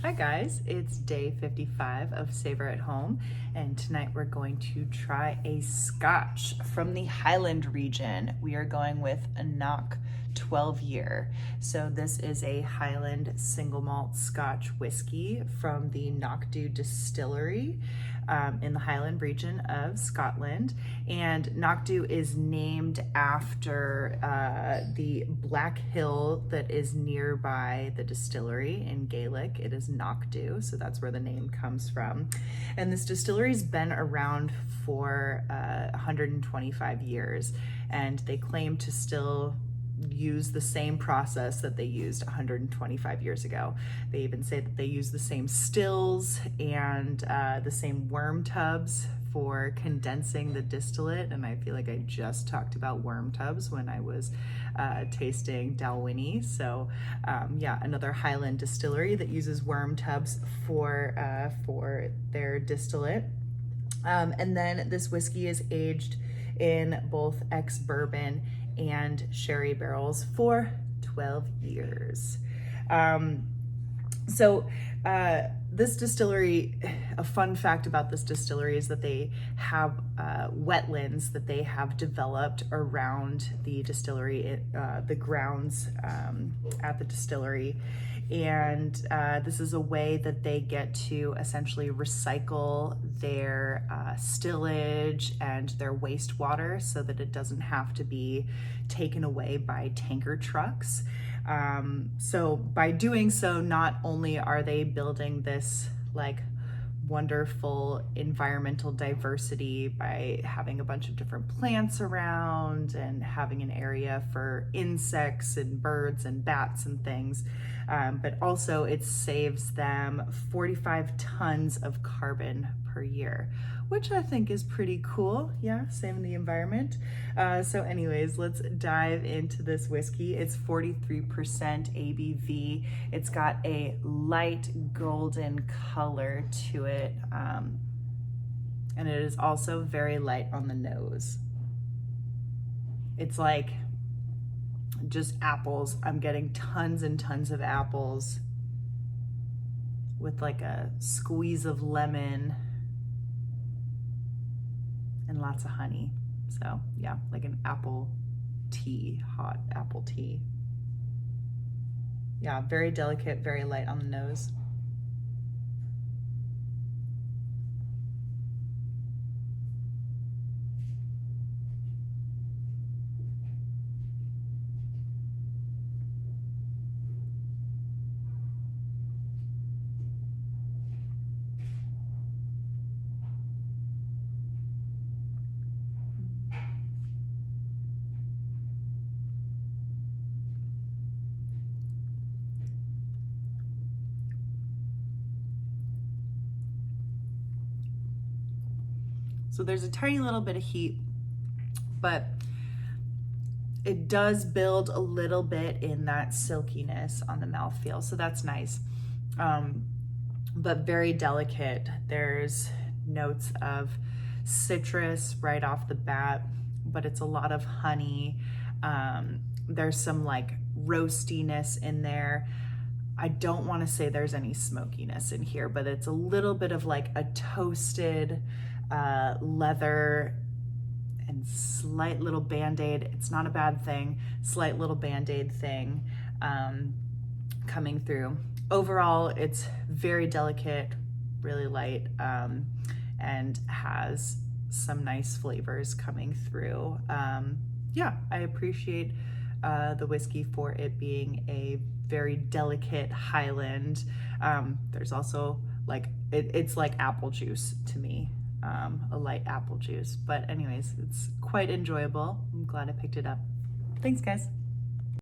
Hi guys, it's day 55 of Savor at Home, and tonight we're going to try a Scotch from the Highland region. We are going with anCnoc 12 year. So this is a Highland single malt Scotch whiskey from the Knockdhu distillery in the Highland region of Scotland. And Knockdhu is named after the Black Hill that is nearby the distillery. In Gaelic, it is Knockdhu, so that's where the name comes from. And this distillery's been around for 125 years, and they claim to still use the same process that they used 125 years ago. They even say that they use the same stills and the same worm tubs for condensing the distillate, and I feel like I just talked about worm tubs when I was tasting Dalwhinnie. So yeah, another Highland distillery that uses worm tubs for their distillate. And then this whiskey is aged in both ex-bourbon and sherry barrels for 12 years. This distillery, a fun fact about this distillery is that they have wetlands that they have developed around the distillery, the grounds at the distillery. And this is a way that they get to essentially recycle their stillage and their wastewater so that it doesn't have to be taken away by tanker trucks. So by doing so, not only are they building this like wonderful environmental diversity by having a bunch of different plants around and having an area for insects and birds and bats and things, but also it saves them 45 tons of carbon per year, which I think is pretty cool. Yeah, saving the environment. So anyways, let's dive into this whiskey. It's 43% ABV. It's got a light golden color to it. And it is also very light on the nose. It's like just apples. I'm getting tons and tons of apples with like a squeeze of lemon and lots of honey. So yeah, like an apple tea, hot apple tea. Yeah, very delicate, very light on the nose. So there's a tiny little bit of heat, but it does build a little bit in that silkiness on the mouthfeel, so that's nice. But very delicate. There's notes of citrus right off the bat, but it's a lot of honey. There's some like roastiness in there. I don't want to say there's any smokiness in here, but it's a little bit of like a toasted leather and slight little band-aid. It's not a bad thing. Slight little band-aid thing coming through. Overall, it's very delicate, really light, and has some nice flavors coming through. Yeah, I appreciate the whiskey for it being a very delicate Highland. There's also like, it's like apple juice to me. A light apple juice, but anyways, it's quite enjoyable. I'm glad I picked it up. Thanks guys.